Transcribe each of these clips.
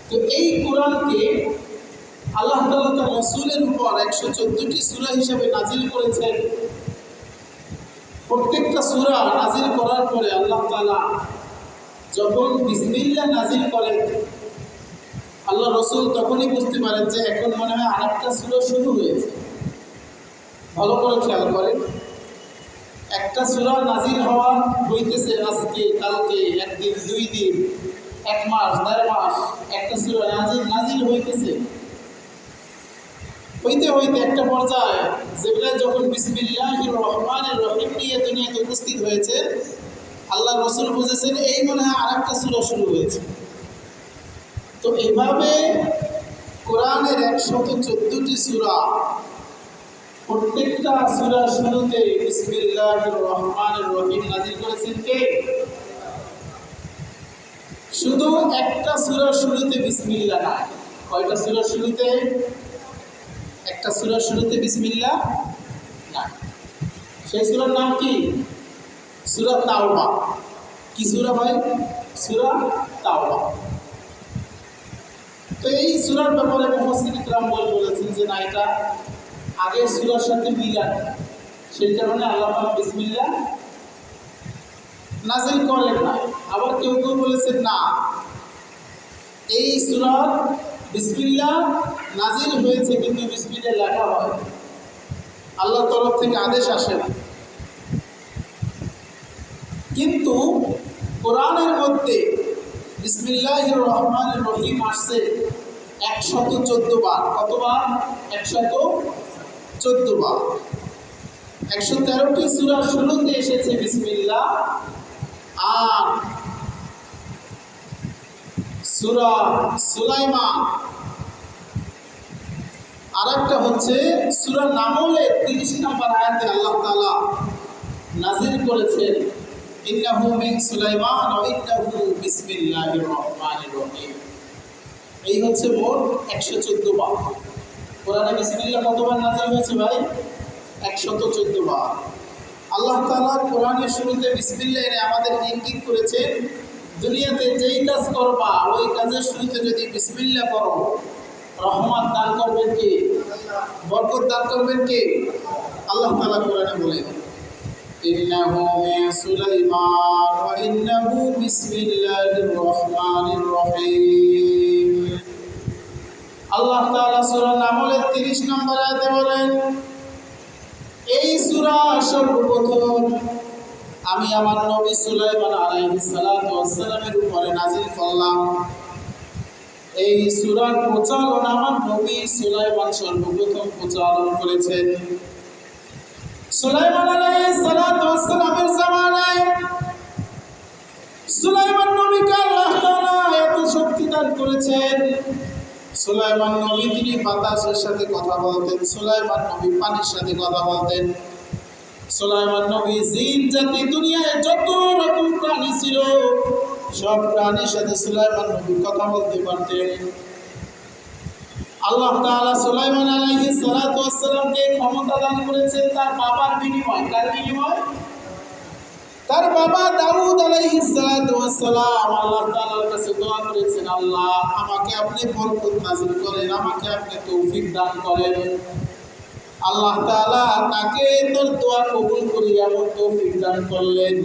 তো এই কোরআনকে আল্লাহ তাআলা তার রাসূলের উপর 114টি সূরা হিসেবে নাজিল করেছেন। প্রত্যেকটা সূরা নাজিল করার পরে আল্লাহ তাআলা যখন বিসমিল্লাহ নাজিল করেন, আল্লাহ রাসূল তখনই বুঝতে পারেন যে এখন মনে হয় আরেকটা সূরা শুরু হয়েছে। ভালো করে খেয়াল করেন, একটা সূরা নাজিল হওয়া হইতেছে আজকে, কালকে, একদিন, 2 দিন, 1 মাস, 1.5 মাস, একটা সূরা নাজিল হইতেছে। হইতে হইতে একটা পর্যায়ে জিবরাইল যখন বিসমিল্লাহির রহমানির রহিম নিয়ে দুনিয়াতে উপস্থিত হয়েছে, আল্লাহ রাসূল বুঝেছেন এই মনে হয় আরেকটা সূরা শুরু হয়েছে। তো এইভাবে কোরআনের 114টি সূরা, প্রত্যেকটা সূরার শুরুতে বিসমিল্লাহির রহমানির রহিম নাজিল করেছেন কে? শুধু একটা সূরার শুরুতে বিসমিল্লাহ নাই। কয়টা সূরার শুরুতে? একটা সূরার শুরুতে বিসমিল্লাহ নাই। সেই সূরার নাম কি? সূরা তাওবা। কি সূরা ভাই? সূরা তাওবা। তো এই সূরার ব্যাপারে মুফাসসিরিন کرام বলেছেন যে না, এটা আগের সূরার সাথে মিলান, সেই কারণে আল্লাহ পাক বিসমিল্লাহ নাযিল করেন না। আবার কেউ কেউ বলেছেন না, এই সূরার বিসমিল্লাহ নাযিল হয়েছে কিন্তু বিসমিল্লাহ লেখা হয়, আল্লাহর তরফ থেকে আদেশ আসে না। কিন্তু কোরআনের মধ্যে বিসমিল্লাহির রহমানির রহিম আসছে 114 বার। কতবার? 114 বার। 113টি সূরার শুরুতে এসেছে বিসমিল্লাহ, আর সূরা সুলাইমান আরেকটা হচ্ছে সূরা নামলের 30 নম্বর আয়াতে আল্লাহ তাআলা নাযিল করেছেন ইন্নাহু মিন সুলাইমান ওয়া ইন্নাহু বিসমিল্লাহির রহমানির রহিম। এই হচ্ছে মোট 114 বার। কোরআনে বিসমিল্লাহ কতবার নাযিল হয়েছে ভাই? 114 বার। আল্লাহ তাআলা কোরআনের শুরুতে বিসমিল্লাহ এনে আমাদের ইঙ্গিত করেছেন, দুনিয়াতে যেই কাজ করবা ওই কাজের শুরুতে যদি বিসমিল্লাহ করো, রহমত দান করবেন কে? বরকত দান করবেন কে? আল্লাহ তাআলা কোরআনে বলেন ইন্নাহু মিন সুলাইমান ওয়া ইন্নাহু বিসমিল্লাহির রহমানির রহিম। আল্লাহ তাআলা সূরা নামলের 30 নম্বর আয়াতে বলেন, এই সূরা সর্বপ্রথম আমি আমার নবী সুলাইমান আলাইহিস সালাতু ওয়াস সালামের উপরে নাযিল করলাম। এই সূরার প্রচলন আমার নবী সুলাইমান সর্বপ্রথম প্রচলন করেছেন। সুলাইমান আলাইহিস সালাতু ওয়াস সালামের জামানায় সুলাইমান নবীকে আল্লাহ তাআলা এত শক্তি দান করেছেন। সুলাইমান নবী তিনি বাতাসের সাথে কথা বলতেন, সুলাইমান নবী পানির সাথে কথা বলতেন, সুলাইমান নবী জিন জাতি দুনিয়ায় যত রকম প্রাণী ছিল সব প্রাণীর সাথে সুলাইমান নবী কথা বলতে পারতেন। আল্লাহ তাআলা সুলাইমান আলাইহিস সালাতু ওয়াস সালামকে ক্ষমতা দান করেছেন তার বাবার বিনিময়ে। কার বিনিময়ে? তার বাবা দাউদ আলাইহিস সালাতু ওয়াস সালাম আল্লাহ তাআলার কাছে দোয়া করেছেন, আল্লাহ আমাকে আপনি বরকত নাযিল করেন, আমাকে আপনি তৌফিক দান করেন। আল্লাহ তাআলা তাকে তোর দোয়া কবুল করে এমন তৌফিক দান করলেন,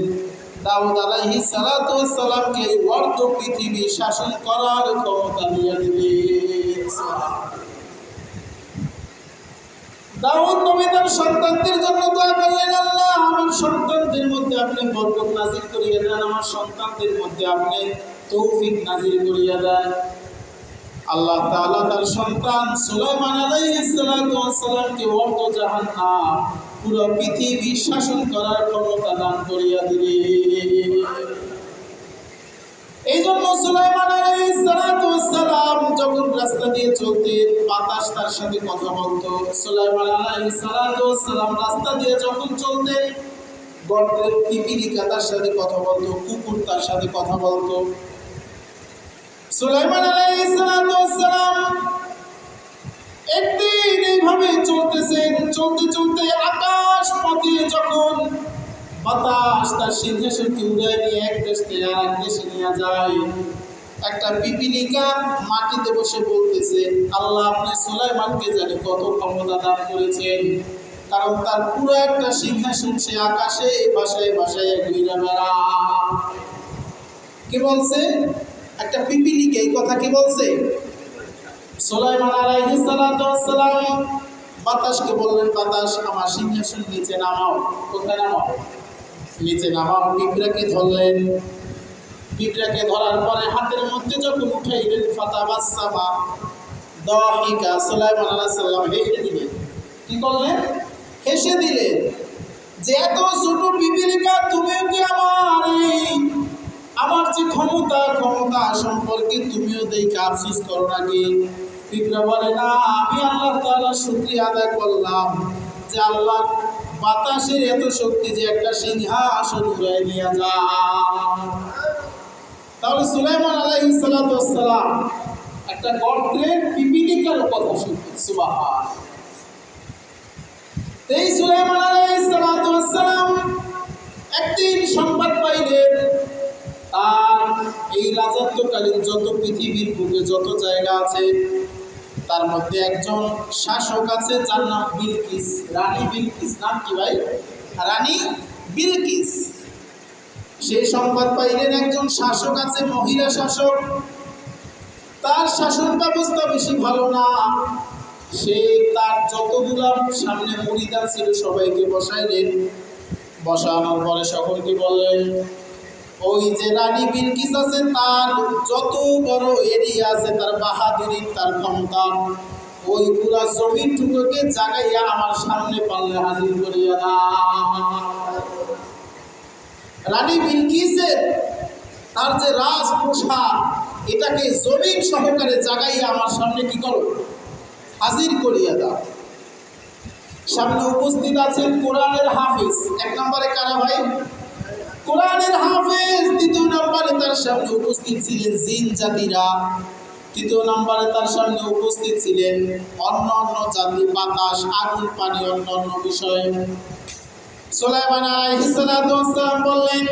দাউদ আলাইহিস সালাতু ওয়াস সালামকে অর্ধ পৃথিবী শাসন করার ক্ষমতা দিয়ে দিলেন। দাউদ নবী তার সন্তানদের জন্য দোয়া করলেন, আল্লাহ আমার সন্তানদের মধ্যে আপনি বরকত নাযিল করিয়ে দেন, আমার সন্তানদের মধ্যে আপনি তৌফিক নাযিল করিয়ে দেন। আল্লাহ তাআলা তার সন্তান সুলাইমান আলাইহিস সালাতু ওয়াস সালামকে অর্ধ জাহান্নাম পুরো পৃথিবী শাসন করার ক্ষমতা দান করিয়া দিলেন। এই জন্য সুলাইমান আলাইহিস সালাতু ওয়াস সালাম যখন রাস্তা দিয়ে চলতেন বাতাস তার সাথে কথা বলতো। সুলাইমান আলাইহিস সালাতু ওয়াস সালাম রাস্তা দিয়ে যখন চলতেন গর্তের পিপিলিকা তার সাথে কথা বলতো, কুকুর তার সাথে কথা বলতো। সুলাইমান আলাইহিস সালাতু ওয়াস সালাম একদিন এইভাবে চলতেছেন, চলতে চলতে আকাশ পথে যখন বাতাস তার সিংহাসনকে উড়ায় নিয়ে এক দেশ থেকে আরেক দেশে নিয়ে যায়, একটা পিপিলিকা মাটিতে বসে বলতেছে, আল্লাহ আপনি সুলাইমানকে জানি কত ক্ষমতা দান করেছেন, কারণ তার পুরো একটা সিংহাসন সে আকাশে ভাষায় ভাষায় ঘুরে বেড়ায়। কি বলছে? একটা পিপিলিকা এই কথা কি বলছে? সুলাইমান আলাইহিস সালাতু ওয়াস সালাম বাতাসকে বললেন, বাতাস আমার সিংহাসন নিচে নামাও। কোথায় নামাও? নিচে নামাও। পিঁপড়াকে ধরলেন, পিঁপড়াকে ধরার পরে হাতের মধ্যে যখন উঠাইলেন, ফাতাবাসসামা দাহিকা, সুলাইমান আলাইহিস সালাম হেসে দিলেন। কি করলেন? হেসে দিলেন যে এত ছোট পিপিলিকা তুমিও কি আমার যে ক্ষমতা সম্পর্কে তুমিও দেখে আফসোস করো নাকি? পিঁপড়া বলে, না, আমি আল্লাহ তাআলার শুকরিয়া আদায় করলাম যে আল্লাহ বাতাসের এত শক্তি যে একটা সিংহাসন উড়াই নিয়ে যায়। তাহলে সুলাইমান আলাইহিস সালাতু ওয়াস সালাম একটা গর্তের পিপিলিকার কথা শুনতেন। সুবহান। এই সুলাইমান আলাইহিস সালাতু ওয়াস সালাম একদিন সংবাদ পাইলেন আর এই রাজত্বকালীন যত পৃথিবীর বুকে যত জায়গা আছে তার মধ্যে একজন শাসক আছে যার নাম বিলকিস, রানী বিলকিস। নাম কি ভাই? রানী বিলকিস। সেই সংবাদ পাইলেন একজন শাসক আছে, মহিলা শাসক, তার শাসন ব্যবস্থা বেশি ভালো না। সে তার যতগুলো সামনে মুরিদা ছিল সবাইকে বসাইলেন। বসানোর পরে সকলকে বললেন, ওই যে রানী বিলকিস আছে তার যত বড় এরিয়া আছে, তার বাহাদুরি, তার ক্ষমতা, ওই পুরা জমিটুকুকে জাগাইয়া আমার সামনে পারলে হাজির করিয়া দাও। রানী বিলকিসের তার যে রাজপ্রাসাদ এটাকে জমিন সহকারে জাগাইয়া আমার সামনে কি করো? হাজির করিয়া দাও। সামনে উপস্থিত আছেন কোরআনের হাফিজ। এক নম্বরে কারা ভাই? কোরআনের হাফেজ। দ্বিতীয় নম্বরে তার সামনে উপস্থিত ছিলেন জিন জাতিরা। তৃতীয় নম্বরে তার সামনে উপস্থিত ছিলেন অন্য অন্য জাতি, বাতাস, আগুন, পানি, অন্য অন্য বিষয়। সুলাইমান আলাইহিস সালাতু ওয়াস সালাম বললেন,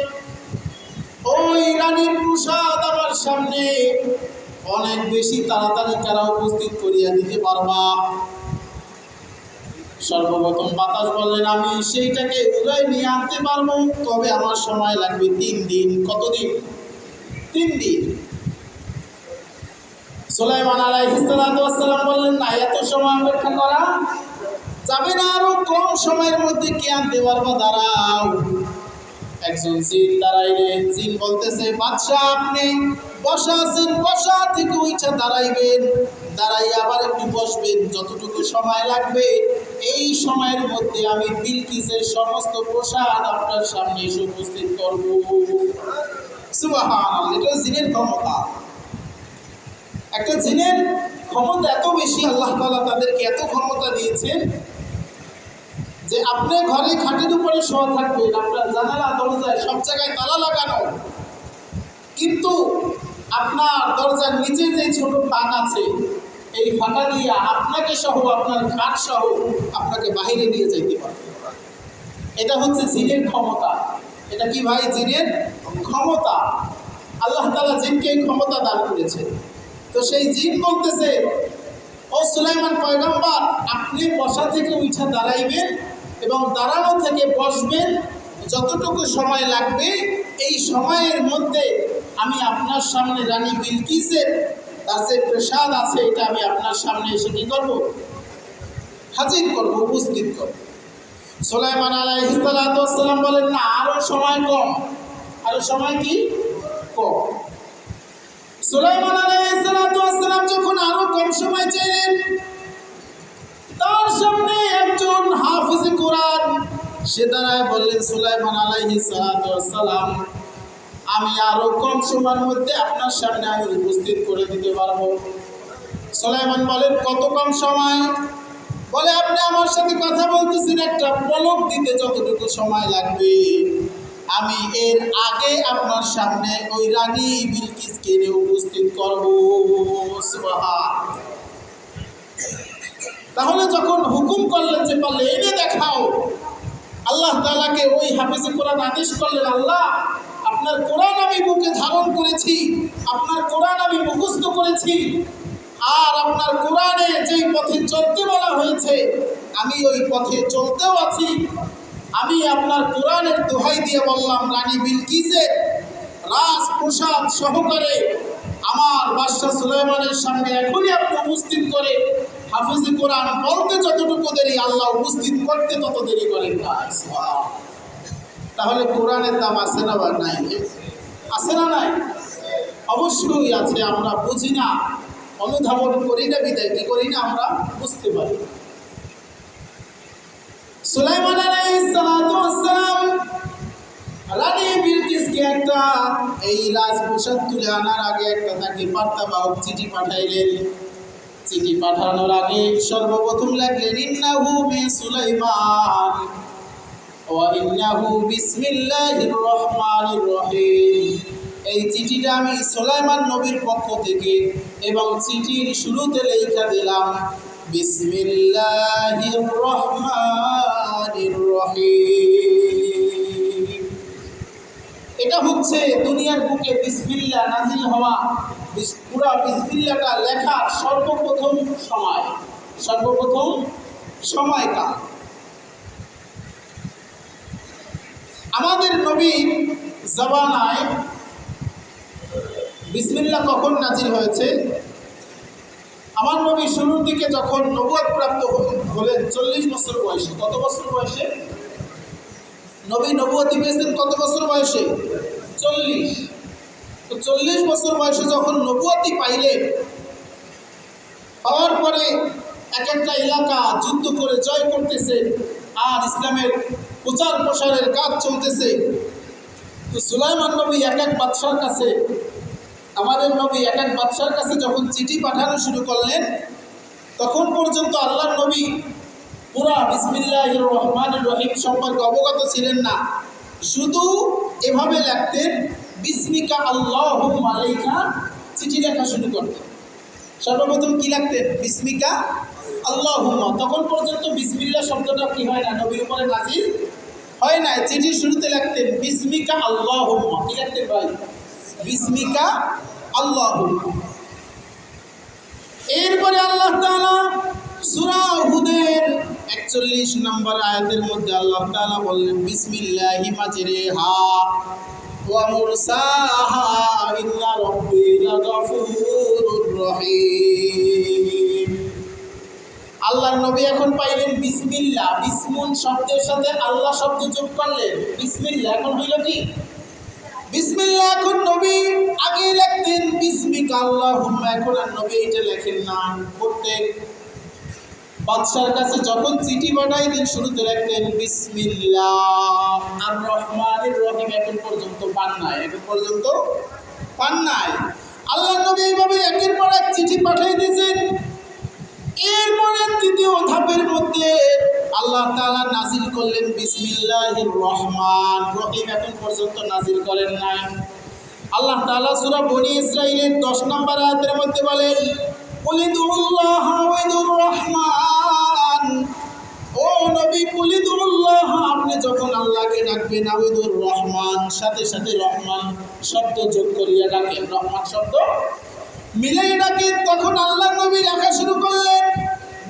ওই রানীর প্রসাদ আমার সামনে অনেক বেশি তাড়াতাড়ি কারা উপস্থিত করিয়া দিতে পারবা? সর্বপ্রথম বাতাস বললেন, আমি সেইটাকে উড়াই নিয়ে আনতে পারবো, তবে আমার সময় লাগবে 3 দিন। কতদিন? 3 দিন। সুলাইমান আলাইহিস সালাতু ওয়াস সালাম বললেন, না, এত সময় অপেক্ষা করা যাবে না, আরো কম সময়ের মধ্যে কে আনতে পারবা? দাঁড়াও। একজন জিন দাঁড়াইলেন। জিন বলতেছে, বাদশাহ আপনি বসা আছেন, বসা থেকে উঠে দাঁড়াইবেন, দাঁড়াইয়া আবার একটু বসবেন, যতটুকু সময় লাগবে এই সময়ের মধ্যে আমি বিলকিসের সমস্ত প্রসাদ আপনার সামনে এসে উপস্থিত করব। সুবহানাল্লাহ। এটা জিনের ক্ষমতা। একটা জিনের ক্ষমতা এত বেশি, আল্লাহ তাআলা তাদেরকে এত ক্ষমতা দিয়েছেন যে আপনি ঘরে খাটের উপরে শোয়া থাকবেন, আপনার জানালা দরজায় সব জায়গায় তালা লাগানো, কিন্তু আপনার দরজার নিচে যে ছোট ফাঁক আছে এই ফাঁকা দিয়ে আপনাকে সহ, আপনার খাট সহ আপনাকে বাহিরে নিয়ে যাইতে পারবে। এটা হচ্ছে জিনের ক্ষমতা। এটা কি ভাই? জিনের ক্ষমতা। আল্লাহ তাআলা জিনকে এই ক্ষমতা দান করেছে। তো সেই জিন বলতেছে, ও সুলাইমান পয়গম্বর, আপনি বসা থেকে উঠে দাঁড়াইবেন এবং দাঁড়ানো থেকে বসবেন, যতটুকু সময় লাগবে এই সময়ের মধ্যে আমি আপনার সামনে রানী বিলকিসের তার যে প্রসাদ আছে এটা আমি আপনার সামনে এসে কি করবো? হাজির করবো, উপস্থিত করবো। সুলাইমান আলাইহিস সালাতু ওয়াস সালাম বলেন, না, আরো সময় কম। আরো সময় কি? কম। সুলাইমান আলাইহিস সালাতু ওয়াস সালাম যখন আরো কম সময় চাইলেন, তার সামনে একজন হাফিজ কোরআন সে দাঁড়ায় বললেন, সুলাইমান আলাইহিস সালাতু ওয়াস সালাম, আমি আরো কম সময়ের মধ্যে আপনার সামনে আমি উপস্থিত করে দিতে পারবো। সুলাইমান বলেন, কত কম সময়? বলে, আপনি আমার সাথে কথা বলতেছেন, একটা পলক দিতে যতটুকু সময় লাগবে আমি এর আগে আপনার সামনে ওই রানী বিলকিসকে নিয়ে উপস্থিত করব। সুবহানাল্লাহ। তাহলে যখন হুকুম করলেন যে পারলে এনে দেখাও, আল্লাহ তাআলাকে ওই হাফেজে কোরআন আদেশ করলেন, আল্লাহ আপনার কোরআন আমি বুকে ধারণ করেছি, আপনার কোরআন আমি মুখস্থ করেছি, আর আপনার কোরআনে যেই পথে চলতে বলা হয়েছে আমি ওই পথে চলতেও আছি। আমি আপনার কোরআনের দোহাই দিয়ে বললাম, রানী বিলকিসের রাজপ্রসাদ সহকারে আমার বাদশাহ সুলাইমানের সামনে এখনই আপনি উপস্থিত করে হাফিজি কোরআন বলতে যতটুকু দেরি, আল্লাহ উপস্থিত করতে তত দেরি করেন না। তাহলে কোরআনের দাম আছে না বা নাই? আছে না নাই? অবশ্যই আছে। আমরা বুঝি না, অনুধাবন করি না, বিদায় কি করি না, আমরা বুঝতে পারি। সুলাইমান আলাইহিস সালাতু ওয়াস সালাম রানী বিলকিসকে একটা এই রাজপ্রসাদ তুলে আনার আগে একটা তাকে বার্তাবাহক চিঠি পাঠাইলেন। চিঠি পাঠানোর আগে সর্বপ্রথম লাগলেন ইন্নাহু মিন সুলাইমান ওয়া ইন্নাহু বিসমিল্লাহির রহমানির রহিম। এই চিঠিটা আমি সুলাইমান নবীর পক্ষ থেকে এবং চিঠির শুরুতে লেখা দিলাম বিসমিল্লাহির রহমানির রহিম। এটা হচ্ছে দুনিয়ার বুকে বিসমিল্লাহ নাজিল হওয়া, পুরা বিসমিল্লাহটা লেখার সর্বপ্রথম সময়কাল। আমাদের নবীর জবানায় বিসমিল্লাহ কখন নাজিল হয়েছে? আমার নবী শুরুর দিকে যখন নবুয়ত প্রাপ্ত হলেন 40 বছর বয়সে। কত বছর বয়সে নবী নবুয়তি পেয়েছেন? কত বছর বয়সে? 40। তো 40 বছর বয়সে যখন নবুয়তি পাইলেন, পাওয়ার পরে এক একটা এলাকা যুদ্ধ করে জয় করতেছে আর ইসলামের প্রচার প্রসারের কাজ চলতেছে। তো সুলাইমান নবী এক এক বাদশার কাছে, আমাদের নবী এক এক বাদশার কাছে যখন চিঠি পাঠানো শুরু করলেন, তখন পর্যন্ত আল্লাহর নবী পুরা বিসমিল্লাহির রহমানির রহিম সম্পর্কে অবগত ছিলেন না। শুধু এভাবে লিখতেন বিসমিকা আল্লাহুম্মা লেখা চিঠি লেখা শুরু করতেন। সর্বপ্রথম কি লিখতেন? বিসমিকা আল্লাহুম্মা। তখন পর্যন্ত বিসমিল্লাহ শব্দটা কি হয় না, নবীর উপরে নাজিল হয় না। চিঠির শুরুতে লিখতেন বিসমিকা আল্লাহুম্মা। কি লিখতেন ভাই? বিসমিকা আল্লাহুম্মা। এরপরে আল্লাহ তাআলা সূরা হুদের 41 নম্বর আয়াতের মধ্যে আল্লাহ তাআলা বললেন বিসমিল্লাহি মাজরিহা ওয়া মুরসাহা ইন্না রাব্বি লাগাফুরুর রহিম। আল্লাহর নবী এখন পাইলেন বিসমিল্লাহ, বিসমুন শব্দের সাথে আল্লাহ শব্দ যোগ করলেন, বিসমিল্লাহ এখন হইল কি? বিসমিল্লাহ। এখন নবী আগে লিখতেন বিসমিকা আল্লাহুম্মা, এখন আর নবী এটা লেখেন না। প্রত্যেক বাদশার কাছে যখন চিঠি পাঠাইতেন শুরুতে লিখতেন বিসমিল্লাহ আর রহমানির রহিম। এখন পর্যন্ত পান নাই। আল্লাহ নবী এইভাবে একের পর এক চিঠি পাঠিয়ে দিয়েছেন। এরপরে তৃতীয় ধাপের মধ্যে আল্লাহ তাআলা নাজিল করলেন বিসমিল্লাহির রহমান রহিম। এখন পর্যন্ত নাজিল করেন নাই। আল্লাহ তাআলা সূরা বনী ইসরাঈলের 10 নম্বর আয়াতের মধ্যে বলেন কুলিদুল্লাহ ওয়াদুর রহমান। ও নবী কুলিদুল্লাহ, আপনি যখন আল্লাহকে ডাকবেন ওয়াদুর রহমান, সাথে সাথে রহমান শব্দ যোগ করিয়া ডাকেন, রহমান শব্দ মিলাই ডাকেন। তখন আল্লাহ নবী লেখা শুরু করলেন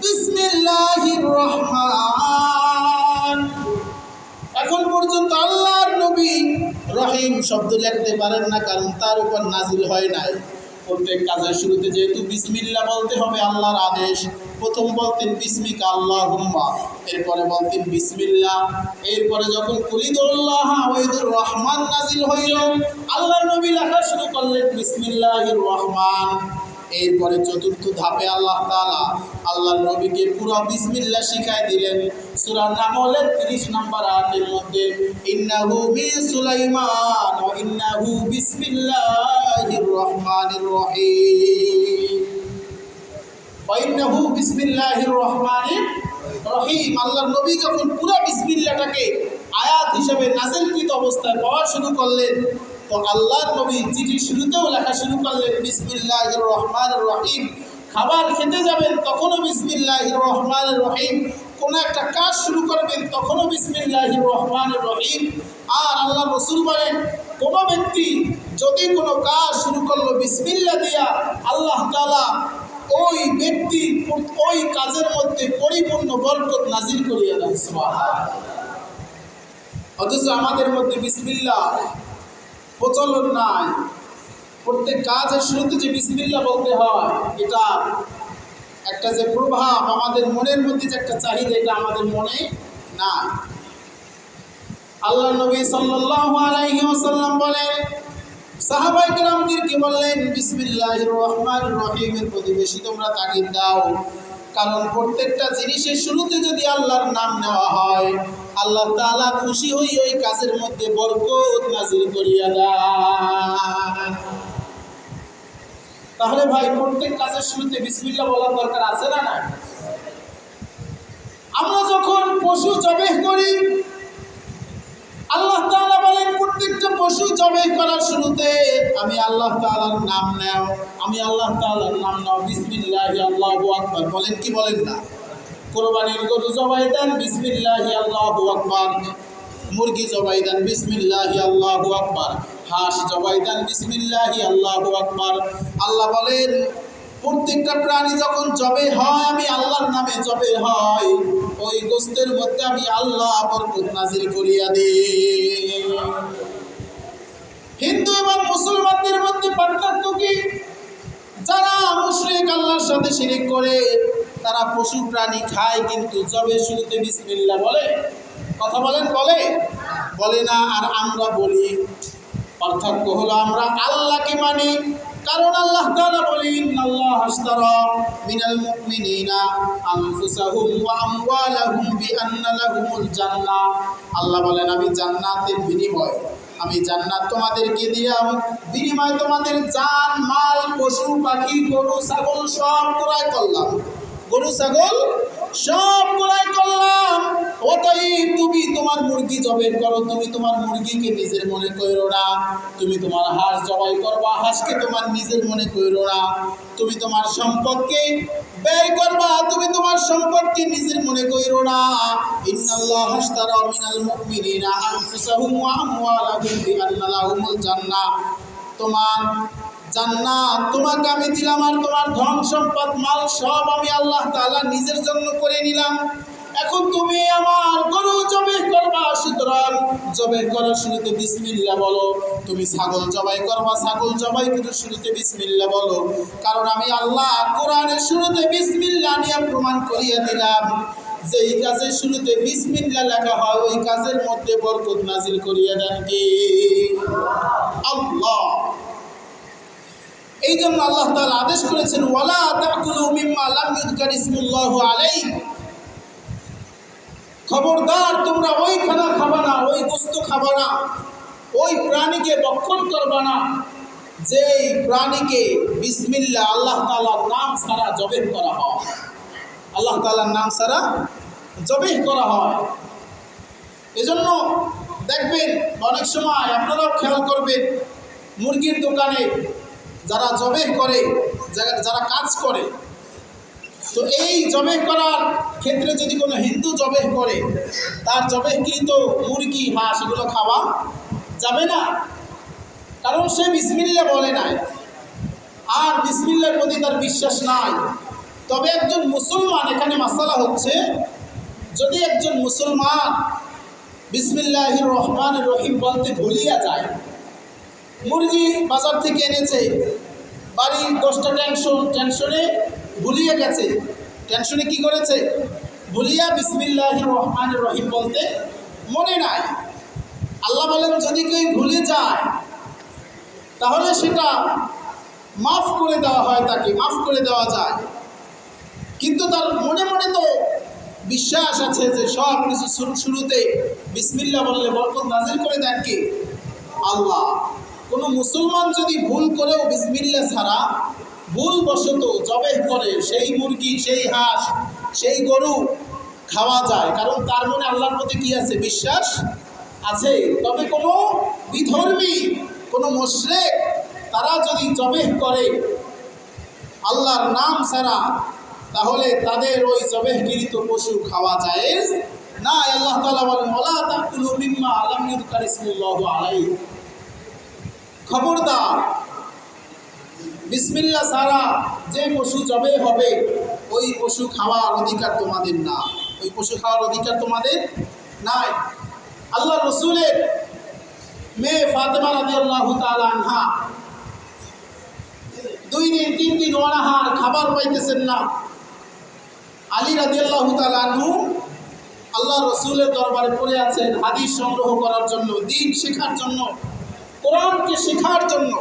বিসমিল্লাহির রহমান। এখন পর্যন্ত আল্লাহর নবী রহিম শব্দ লিখতে পারেন না, কারণ তার উপর নাজিল হয় নাই। প্রত্যেক কাজের শুরুতে যেহেতু বিসমিল্লাহ বলতে হবে, আল্লাহর আদেশ, প্রথম বলতেন বিসমিকা আল্লাহুম্মা, এরপরে বলতেন বিসমিল্লাহ। এরপরে যখন কুলিদুল্লাহ ওয়াদুর রহমান নাজিল হইল, আল্লাহর নবী লেখা শুরু করলেন বিসমিল্লাহির রহমান। এরপরে চতুর্থ ধাপে আল্লাহ তাআলা আল্লাহর নবীকে পুরো বিসমিল্লাহ শিখাই দিলেন। সূরা নামলের 30 নম্বর আয়াতের মধ্যে ইন্নাহু মিন সুলাইমান ওয়া ইন্নাহু বিসমিল্লাহির রহমানির রহিম। ওয়া ইন্নাহু বিসমিল্লাহির রহমানির রহিম। আল্লাহর নবী যখন পুরো বিসমিল্লাহটাকে আয়াত হিসেবে নাযিলকৃত অবস্থায় পড়া শুরু করলেন, তো আল্লাহর নবী চিঠি শুরুতেও লেখা শুরু করলেন বিসমিল্লাহির রহমানির রহিম। খাবার খেতে যাবেন তখনও বিসমিল্লাহির রহমানির রহিম। কোনো একটা কাজ শুরু করবেন তখনও বিসমিল্লাহির রহমানির রহিম। আর আল্লাহ রাসূল বলেন কোনো ব্যক্তি যদি কোনো কাজ শুরু করলো বিসমিল্লাহ দিয়া, আল্লাহ তাআলা ওই ব্যক্তি ওই কাজের মধ্যে পরিপূর্ণ বরকত নাজিল করিয়া দেন। সুবহানাল্লাহ। অথচ আমাদের মধ্যে বিসমিল্লাহ প্রচলন নাই। প্রত্যেক কাজের শুরুতে যে বিসমিল্লাহ বলতে হয়, এটা একটা যে প্রভাব আমাদের মনের মধ্যে যে একটা চাহিদা, এটা আমাদের মনে নাই। আল্লাহ নবী সাল্লাল্লাহু আলাইহি ওয়াসাল্লাম বলেন, সাহাবায়ে কেরামদেরকে বললেন, বিসমিল্লাহির রহমানির রহিমের প্রতি বেশি তোমরা তাগিদ দাও, কারণ প্রত্যেকটা জিনিসের শুরুতে যদি আল্লাহর নাম নেওয়া হয়, আল্লাহ তাআলা খুশি হই ওই কাজের মধ্যে বরকত নাজিল করিয়া দেন। তাহলে ভাই, প্রত্যেক কাজের শুরুতে বিসমিল্লাহ বলার দরকার আছে না? না। আমরা যখন পশু জবেহ করি, আল্লাহ তাআলা বলেন প্রত্যেকটা পশু জবেহ করার শুরুতে আমি আল্লাহ তাআলার নাম নাও, আমি আল্লাহ তাআলার নাম নাও, বিসমিল্লাহি আল্লাহু আকবার বলেন কি বলেন না? কুরবানির গরু জবাই দেন, বিসমিল্লাহি আল্লাহু আকবার। মুরগি জবাই দেন, বিসমিল্লাহি আল্লাহু আকবার। হাঁস জবাই দেন, বিসমিল্লাহি আল্লাহু আকবার। আল্লাহ বলেন প্রত্যেকটা প্রাণী যখন জবে হয়, আমি আল্লাহর নামে জবে হয়, ওই গোশতের মধ্যে আমি আল্লাহ বরকত নাজিল করিয়া দিই। হিন্দু এবং মুসলমানদের মধ্যে পার্থক্য কি? যারা মুশরিক, আল্লাহর সাথে শিরিক করে, তারা পশু প্রাণী খায়, কিন্তু জবে শুরুতে বিসমিল্লাহ বলে। কথা বলেন, বলে না। আর আমরা বলি। পার্থক্য হলো আমরা আল্লাহকে মানি, কারণ আল্লাহ তাআলা বলেন, ইন্নাল্লাহা আশতারা মিনাল মুমিনিনা আনফুসাহুম ওয়া আমওয়ালাহুম বিআন্না লাহুমুল জান্নাহ। আল্লাহ বলেন, আমি জান্নাতের বিনিময়, আমি জান্নাত তোমাদেরকে দিলাম, বিনিময়ে তোমাদের জান মাল, পশু পাখি, গরু ছাগল সব ক্রয় করলাম। গরু ছাগল সব ক্রয় করলাম। অতএব তুমি তোমার মুরগি জবাই করো, তুমি তোমার মুরগিকে নিজের মনে কইরো না। তুমি তোমার হাঁস জবাই করবা, হাঁসকে তোমার নিজের মনে কইরো না। তুমি তোমার সম্পদকে ব্যয় করবা, তুমি তোমার সম্পদকে নিজের মনে কইরো না। ইন্নাল্লাহা আশতারা মিনাল মুমিনিনা আনফুসাহুম ওয়া আমওয়ালাহুম বিআন্না লাহুমুল জান্নাহ। তোমার জান্নাত তোমাকে আমি দিলাম, আর তোমার ধন সম্পদ মাল সব আমি আল্লাহ তাআলা নিজের জন্য করে নিলাম। এখন তুমি আমার গরু জবাই করবা, সুতরাং জবাই করার শুরুতে বিসমিল্লাহ বলো। তুমি ছাগল জবাই করবা, ছাগল জবাই করার শুরুতে বিসমিল্লাহ বলো। কারণ আমি আল্লাহ কোরআনের শুরুতে বিসমিল্লাহ নিয়ে প্রমাণ করিয়ে দিলাম, যে এই কাজের শুরুতে বিসমিল্লাহ লেখা হয়, ওই কাজের মধ্যে বরকত নাজিল করিয়ে দেন কে? আল্লাহ। এই জন্য আল্লাহ তাআলা আদেশ করেছেন, ওয়ালা তাকুলু মিম্মা লাম ইযকার ইসমুল্লাহু আলাইহি। খবরদার, তোমরা ওই খানা খাবা না, ওই গোশত খাবা না, ওই প্রাণীকে ভক্ষণ করবা না যেই প্রাণীকে বিসমিল্লাহ আল্লাহ তাআলার নাম ছাড়া জবেহ করা হয়। আল্লাহ তাআলার নাম ছাড়া জবেহ করা হয়। এজন্য দেখবেন অনেক সময়, আপনারাও খেয়াল করবেন, মুরগির দোকানে যারা জবেহ করে, যারা কাজ করে, তো এই জবেহ করার ক্ষেত্রে যদি কোনো হিন্দু জবেহ করে, তার জবেহকৃত মুরগি, হাঁস এগুলো খাওয়া যাবে না, কারণ সে বিসমিল্লাহ বলে নাই, আর বিসমিল্লাহর প্রতি তার বিশ্বাস নাই। তবে একজন মুসলমান, এখানে মাসালা হচ্ছে, যদি একজন মুসলমান বিসমিল্লাহির রহমানির রহিম বলতে ভুলিয়া যায়, মুরগি বাজার থেকে এনেছে, বাড়ির 10টা টেনশনে ভুলিয়ে গেছে, টেনশনে কি করেছে? ভুলিয়া বিসমিল্লাহির রহমানির রহিম বলতে মনে নাই। আল্লাহ বলেন, যদি কেউ ভুলে যায় তাহলে সেটা মাফ করে দেওয়া হয়, তাকে মাফ করে দেওয়া যায়। কিন্তু তার মনে মনে তো বিশ্বাস আছে যে সব কিছু শুরুতে বিসমিল্লাহ বললে বরকত নাজিল করে দেন কে? আল্লাহ। কোনো মুসলমান যদি ভুল করেও বিসমিল্লাহ ছাড়া ভুলবশত জবেহ করে, সেই মুরগি, সেই হাঁস, সেই গরু খাওয়া যায়, কারণ তার মনে আল্লাহর প্রতি কি আছে? বিশ্বাস আছে। তবে কোনো বিধর্মী, কোনো মুশরিক, তারা যদি জবেহ করে আল্লাহর নাম ছাড়া, তাহলে তাদের ওই জবেহকৃত পশু খাওয়া জায়েজ না। আল্লাহ তাআলা বলেন, ওয়ালা তাকুলু মিম্মা লাম ইযকার ইসমুল্লাহু আলাইহি। খবরদার, বিসমিল্লাহ ছাড়া যে পশু জবে হবে ওই পশু খাওয়ার অধিকার তোমাদের না, ওই পশু খাওয়ার অধিকার তোমাদের নাই। আল্লাহ রসুলের মেয়ে ফাতেমা রাদিয়াল্লাহু তাআলা আনহা 2 দিন 3 দিন অনাহার, খাবার পাইতেছেন না। আলী রাদিয়াল্লাহু তাআলা আনহু আল্লাহ রসুলের দরবারে পড়ে আছেন হাদিস সংগ্রহ করার জন্য, দ্বীন শেখার জন্য, কোরআনকে শেখার জন্য।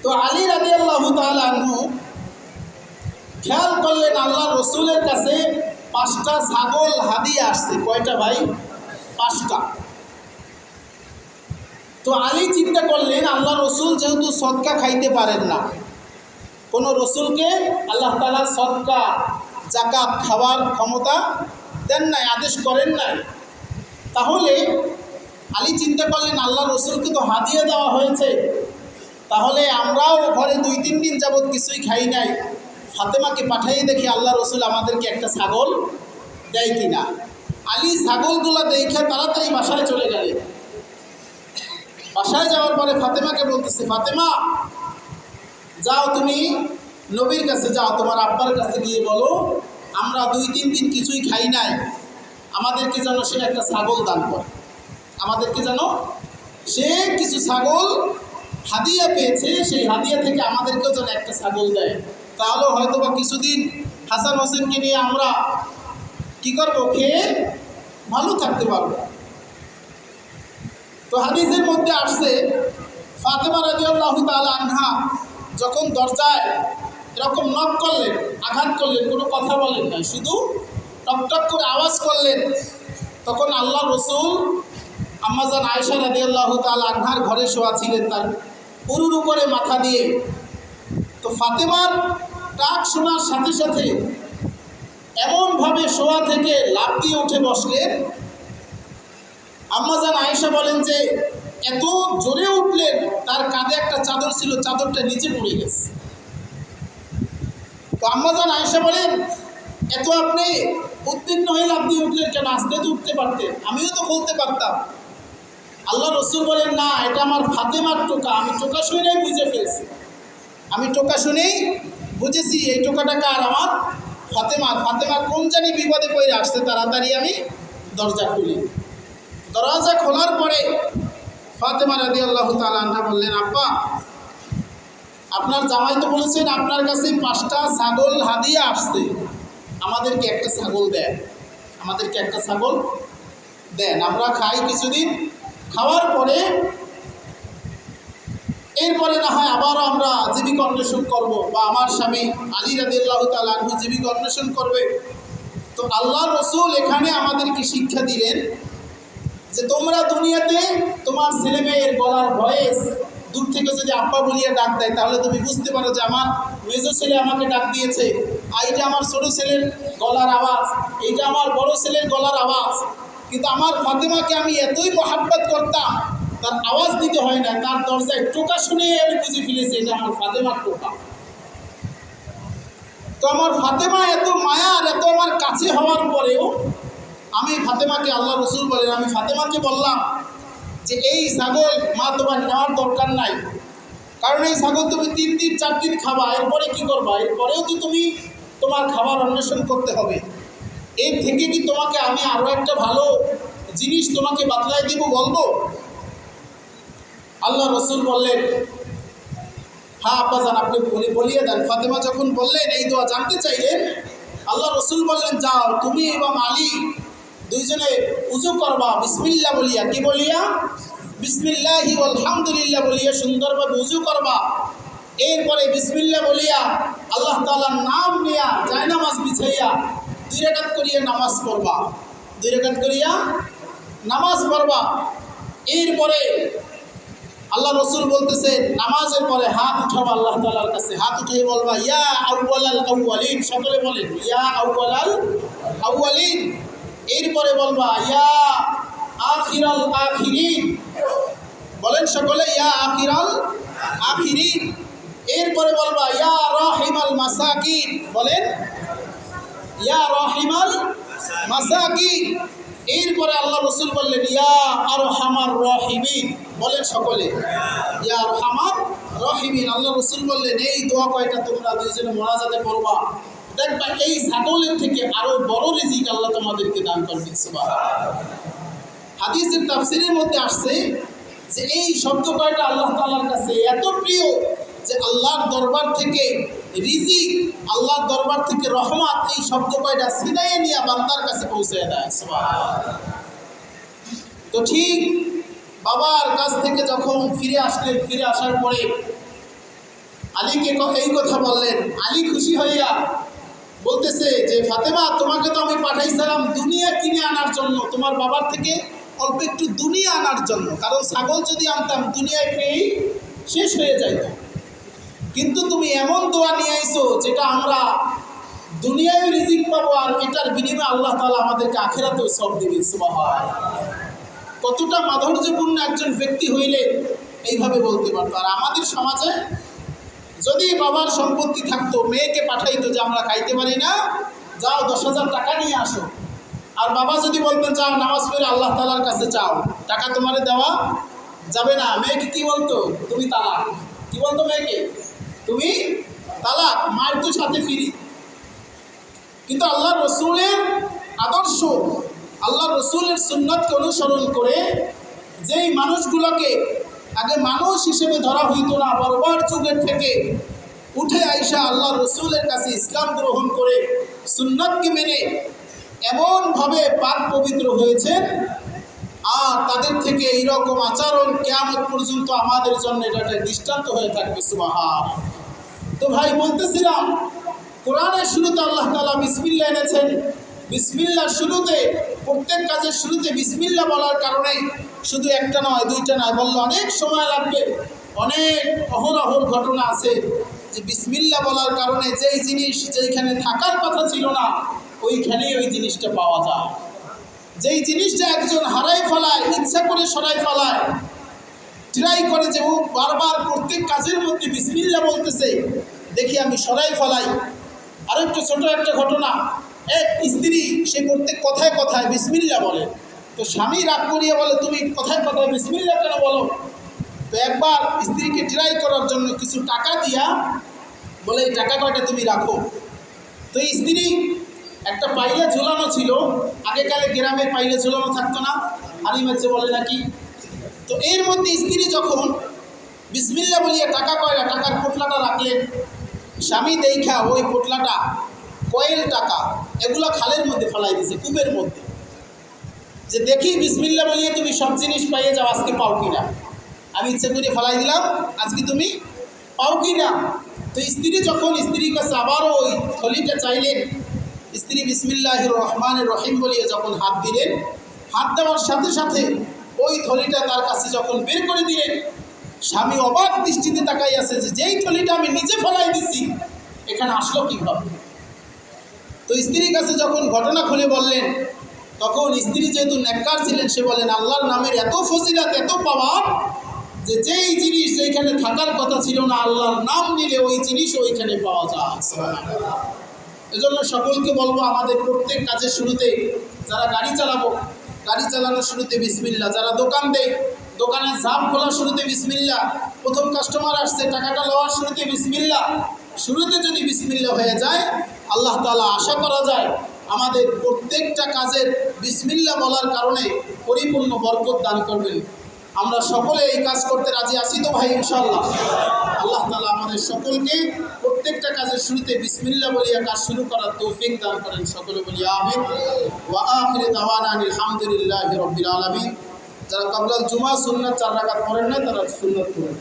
তো আলী রাদিয়াল্লাহু তাআলা আনহু খেয়াল করলেন আল্লাহ রসুলের কাছে 5টা ছাগল হাদিয়া আসছে। কয়টা ভাই? 5টা। তো আলী চিন্তা করলেন আল্লাহ রসুল যেহেতু সদকা খাইতে পারেন না, কোনো রসুলকে আল্লাহ তাআলা সদকা যাকাত খাওয়ার ক্ষমতা দেন নাই, আদেশ করেন নাই, তাহলে আলী চিন্তা করলেন আল্লাহ রসুলকে তো হাদিয়া দেওয়া হয়েছে, তাহলে আমরাও ঘরে 2-3 দিন যাবৎ কিছুই খাই নাই, ফাতেমাকে পাঠাইয়ে দেখি আল্লাহ রসুল আমাদেরকে একটা ছাগল দেয় কিনা। আলী ছাগলগুলো দেখে তাড়াতাড়ি বাসায় চলে গেলেন। বাসায় যাওয়ার পরে ফাতেমাকে বলতেছে, ফাতেমা যাও, তুমি নবীর কাছে যাও, তোমার আব্বার কাছে গিয়ে বলো আমরা 2-3 দিন কিছুই খাই নাই, আমাদেরকে যেন সে একটা ছাগল দান করে, আমাদেরকে যেন সে কিছু ছাগল হাদিয়া পেয়েছে, সেই হাদিয়া থেকে আমাদেরকেও যেন একটা ছাগল দেয়, তাহলে হয়তো বা কিছুদিন হাসান হোসেনকে নিয়ে আমরা কি করব, খেয়ে ভালো থাকতে পারবো। তো হাদিসের মধ্যে আসছে ফাতেমা রাদিয়াল্লাহু তাআলা আনহা যখন দরজায় এরকম নক করলেন, আঘাত করলেন, কোনো কথা বলেন না, শুধু টকটক করে আওয়াজ করলেন, তখন আল্লাহ রসুল আম্মাজান আয়েশা রাদিয়াল্লাহু তাআলা আনহার ঘরে শোয়া ছিলেন, তার পুরুর উপরে মাথা দিয়ে। তো ফাতেমার ডাক শোনার সাথে সাথে এমনভাবে শোয়া থেকে লাফ দিয়ে উঠে বসলেন, আম্মাজান আয়েশা বলেন যে এত জোরে উঠলেন তার কাঁধে একটা চাদর ছিল, চাদরটা নিচে পড়ে গেছে। তো আম্মাজান আয়েশা বলেন এত আপনি উদ্বিগ্ন হয়ে লাফ দিয়ে উঠলেন কেন? আস্তে তো উঠতে পারতেন, আমিও তো খুলতে পারতাম। আল্লাহ রসুল বলেন না, এটা আমার ফাতেমার টোকা, আমি টোকা শুনেই বুঝে ফেলছি, আমি টোকা শুনেই বুঝেছি এই টোকাটা কার, আমার ফাতেমার। ফাতেমা কোন জানি বিপদে পড়ে আসছে, তাড়াতাড়ি আমি দরজা খুলি। দরজা খোলার পরে ফাতেমা রাদিয়াল্লাহু তাআলা আনহা বললেন, আব্বা আপনার জামাই তো বলেছেন আপনার কাছে 5টা ছাগল হাদিয়া আসছে, আমাদেরকে একটা ছাগল দেন, আমাদেরকে একটা ছাগল দেন, আমরা খাই কিছুদিন, খাওয়ার পরে এরপরে না হয় আবারও আমরা জীবিকা অন্বেষণ করব, বা আমার স্বামী আলী রাদিয়াল্লাহু তাআলা আনহু জীবিকা অন্বেষণ করবে। তো আল্লাহ রসুল এখানে আমাদেরকে শিক্ষা দিলেন যে তোমরা দুনিয়াতে তোমার ছেলে মেয়ের গলার ভয়েস দূর থেকে যদি আব্বা বলিয়া ডাক দেয়, তাহলে তুমি বুঝতে পারো যে আমার মেজো ছেলে আমাকে ডাক দিয়েছে, আর এইটা আমার ছোটো ছেলের গলার আওয়াজ, এইটা আমার বড় ছেলের গলার আওয়াজ। কিন্তু আমার ফাতেমাকে আমি এতই মহাব্বত করতাম, তার আওয়াজ দিতে হয় না, তার দরজায় টোকা শুনে আমি বুঝে ফেলেছি এটা আমার ফাতেমার টোকা। তো আমার ফাতেমা এত মায়ার, এত আমার কাছে হওয়ার পরেও আমি ফাতেমাকে, আল্লাহ রসুল বলেন, আমি ফাতেমাকে বললাম যে এই ছাগল মা তোমার নেওয়ার দরকার নাই, কারণ এই ছাগল তুমি 3 দিন 4 দিন খাবা, এরপরে কি করবা? এরপরেও তো তুমি তোমার খাবার অন্বেষণ করতে হবে। এর থেকে কি তোমাকে আমি আরও একটা ভালো জিনিস তোমাকে বাতলাই দিব বলবো? আল্লাহ রসুল বললেন, হ্যাঁ আব্বাজান আপনি বলিয়ে দেন। ফাতেমা যখন বললেন, এই দোয়া জানতে চাইলেন, আল্লাহ রসুল বললেন, যাও তুমি এবং আলী দুইজনে উযু করবা বিসমিল্লাহ বলিয়া। কি বলিয়া? বিসমিল্লাহি আলহামদুলিল্লাহ বলিয়া সুন্দরভাবে উযু করবা। এরপরে বিসমিল্লাহ বলিয়া আল্লাহ তাআলার নাম নিয়া জায়নামাজ বিছাইয়া 2 রাকাত করিয়া নামাজ পড়বা, 2 রাকাত করিয়া নামাজ পড়বা। এরপরে আল্লাহ রসুল বলতেছে নামাজের পরে হাত উঠাবা আল্লাহ তাআলার কাছে, হাত উঠিয়ে বলবা ইয়া আউয়ালাল আউয়ালিন, সকলে বলেন ইয়া আউয়ালাল আউয়ালিন। এরপরে বলবা ইয়া আখিরাল আখিরিন, বলেন সকলে ইয়া আখিরাল আখিরিন। এরপরে বলবা ইয়া রাহিমাল মাসাকিন, বলেন ইয়া রাহিমাল মাসাকিন। এরপরে আল্লাহ রসুল বললেন ইয়া আরহামার রাহিমিন, বলেন সকলে ইয়া আরহামার রাহিমিন। আল্লাহ রসুল বললেন এই দোয়া কয়টা তোমরা দুইজনে মোনাজাতে পড়বা, দেখবা এই ছাগলের থেকে আরো বড় রিজিক আল্লাহ তোমাদেরকে দান করবেন। সুবহানাল্লাহ। হাদিসের তাফসীরের মধ্যে আসছে যে এই শব্দ কয়টা আল্লাহ তাআলার কাছে এত প্রিয় যে আল্লাহর দরবার থেকে রিজিক, আল্লাহর দরবার থেকে রহমত, এই শব্দ কয়টা ছিনাইয়ে নিয়ে বান্দার কাছে পৌঁছে দেয়। সুবহানাল্লাহ। তো ঠিক বাবার কাছ থেকে যখন ফিরে আসলেন, ফিরে আসার পরে আলীকে এই কথা বললেন। আলী খুশি হইয়া বলতেছে যে ফাতেমা, তোমাকে তো আমি পাঠাইছিলাম দুনিয়া কিনে আনার জন্য, তোমার বাবার থেকে অল্প একটু দুনিয়া আনার জন্য, কারণ ছাগল যদি আনতাম দুনিয়ায় পেয়েই শেষ হয়ে যাইত। কিন্তু তুমি এমন দোয়া নিয়ে আইছো যেটা আমরা দুনিয়ায় রিজিক পাবো, আর এটার বিনিময়ে আল্লাহ তাআলা আমাদেরকে আখিরাতেও সওয়াব দিবেন। সুবহানাল্লাহ। কতটা মাধুর্যপূর্ণ একজন ব্যক্তি হইলে এইভাবে বলতে পারতো। আর আমাদের সমাজে যদি বাবার সম্পত্তি থাকতো, মেয়েকে পাঠাইতো যে আমরা খাইতে পারি না, যাও 10,000 টাকা নিয়ে আসো। আর বাবা যদি বলতেন যাও নামাজ পড়ে আল্লাহ তাআলার কাছে চাও, টাকা তোমারে দেওয়া যাবে না। মেয়েকে কি বলতো? তুমি তালাক। কি বলতো মেয়েকে? তুমি তালাক, মার তো সাথে ফিরি। কিন্তু আল্লাহ রসুলের আদর্শ, আল্লাহ রসুলের সুন্নাতকে অনুসরণ করে যেই মানুষগুলোকে আগে মানুষ হিসেবে ধরা হইতো না, বর্বর যুগের থেকে উঠে আইসা আল্লাহ রসুলের কাছে ইসলাম গ্রহণ করে সুন্নাতকে মেনে এমনভাবে পাক পবিত্র হয়েছেন, আর তাদের থেকে এইরকম আচরণ কিয়ামত পর্যন্ত আমাদের জন্য এটা একটা দৃষ্টান্ত হয়ে থাকবে। সুবহানাল্লাহ। তো ভাই বলতেছিলাম, কোরআনের শুরুতে আল্লাহ তাআলা বিসমিল্লাহ এনেছেন। বিসমিল্লাহর শুরুতে, প্রত্যেক কাজের শুরুতে বিসমিল্লাহ বলার কারণে শুধু একটা নয়, দুইটা নয়, বললে অনেক সময় লাগবে। অনেক অহরহর ঘটনা আছে যে বিসমিল্লাহ বলার কারণে যেই জিনিস যেইখানে থাকার কথা ছিল না, ওইখানেই ওই জিনিসটা পাওয়া যায়। যেই জিনিসটা একজন হারাই ফেলায়, ইচ্ছা করে সরাই ফেলায়, ট্রাই করে যে ও বারবার প্রত্যেক কাজের মধ্যে বিসমিল্লাহ বলতেছে, দেখি আমি সরাই ফেলাই। আর একটু ছোট একটা ঘটনা, এক স্ত্রী সে প্রত্যেক কথায় কথায় বিসমিল্লাহ বলে, তো স্বামী রাগ করিয়ে বলে তুমি কথায় কথায় বিসমিল্লাহ কেন বলো? তো একবার স্ত্রীকে ট্রাই করার জন্য কিছু টাকা দিয়া বলে এই টাকা কয়টা তুমি রাখো। তো স্ত্রী একটা পাইলে ঝুলানো ছিল, আগেকালে গ্রামের পাইলে ঝুলানো থাকতো না, হাড়ি মেচে বলে নাকি। তো এর মধ্যে স্ত্রী যখন বিসমিল্লাহ বলিয়া টাকা কয়টা, টাকার পোটলাটা রাখলেন, স্বামী দেখা ওই পোটলাটা কয়েল টাকা এগুলো খালের মধ্যে ফেলাই দিয়েছে, কূপের মধ্যে, যে দেখি বিসমিল্লাহ বলিয়ে তুমি সব জিনিস পাইয়ে যাও, আজকে পাও কিনা। আমি ইচ্ছে করে ফেলাই দিলাম, আজকে তুমি পাও কিনা। তো স্ত্রী যখন স্ত্রীর কাছে আবারও ওই থলিটা চাইলেন, স্ত্রী বিসমিল্লাহির রহমানির রহিম বলিয়ে যখন হাত দিলেন, হাত দেওয়ার সাথে সাথে ওই থলিটা তার কাছে যখন বের করে দিলেন, স্বামী অবাক দৃষ্টিতে তাকাই আছে যে যেই থলিটা আমি নিজে ফেলাই দিছি এখানে আসলো কীভাবে। তো স্ত্রীর কাছে যখন ঘটনা খুলে বললেন, তখন স্ত্রী যেহেতু নেককার ছিলেন, সে বলেন আল্লাহর নামের এত ফজিলত, এত পাওয়ার যে যেই জিনিস যেখানে থাকার কথা ছিল না, আল্লাহর নাম নিলে ওই জিনিস ওইখানে পাওয়া যায়। এজন্য সকলকে বলবো, আমাদের প্রত্যেক কাজের শুরুতে, যারা গাড়ি চালাবো গাড়ি চালানোর শুরুতে বিসমিল্লাহ, যারা দোকান দেয় দোকানের ঝাপ খোলার শুরুতে বিসমিল্লাহ, প্রথম কাস্টমার আসছে টাকাটা লওয়ার শুরুতে বিসমিল্লাহ, শুরুতে যদি বিসমিল্লাহ হয়ে যায়, আল্লাহ তাআলা আশা করা যায় আমাদের প্রত্যেকটা কাজের বিসমিল্লাহ বলার কারণে পরিপূর্ণ বরকত দান করবেন। আমরা সকলে এই কাজ করতে রাজি আছি তো ভাই? ইনশাআল্লাহ। আল্লাহ তাআলা আমাদের সকলকে প্রত্যেকটা কাজের শুরুতে বিসমিল্লাহ বলিয়া কাজ শুরু করার তৌফিক দান করেন। সকলে বলি আমিন। ওয়া আখিরু দাওয়ানা আলহামদুলিল্লাহি রাব্বিল আলামিন। যারা কাবলাল জুমা সুন্নাত 4 রাকাত পড়েন না, তারা সুন্নাত পড়েন।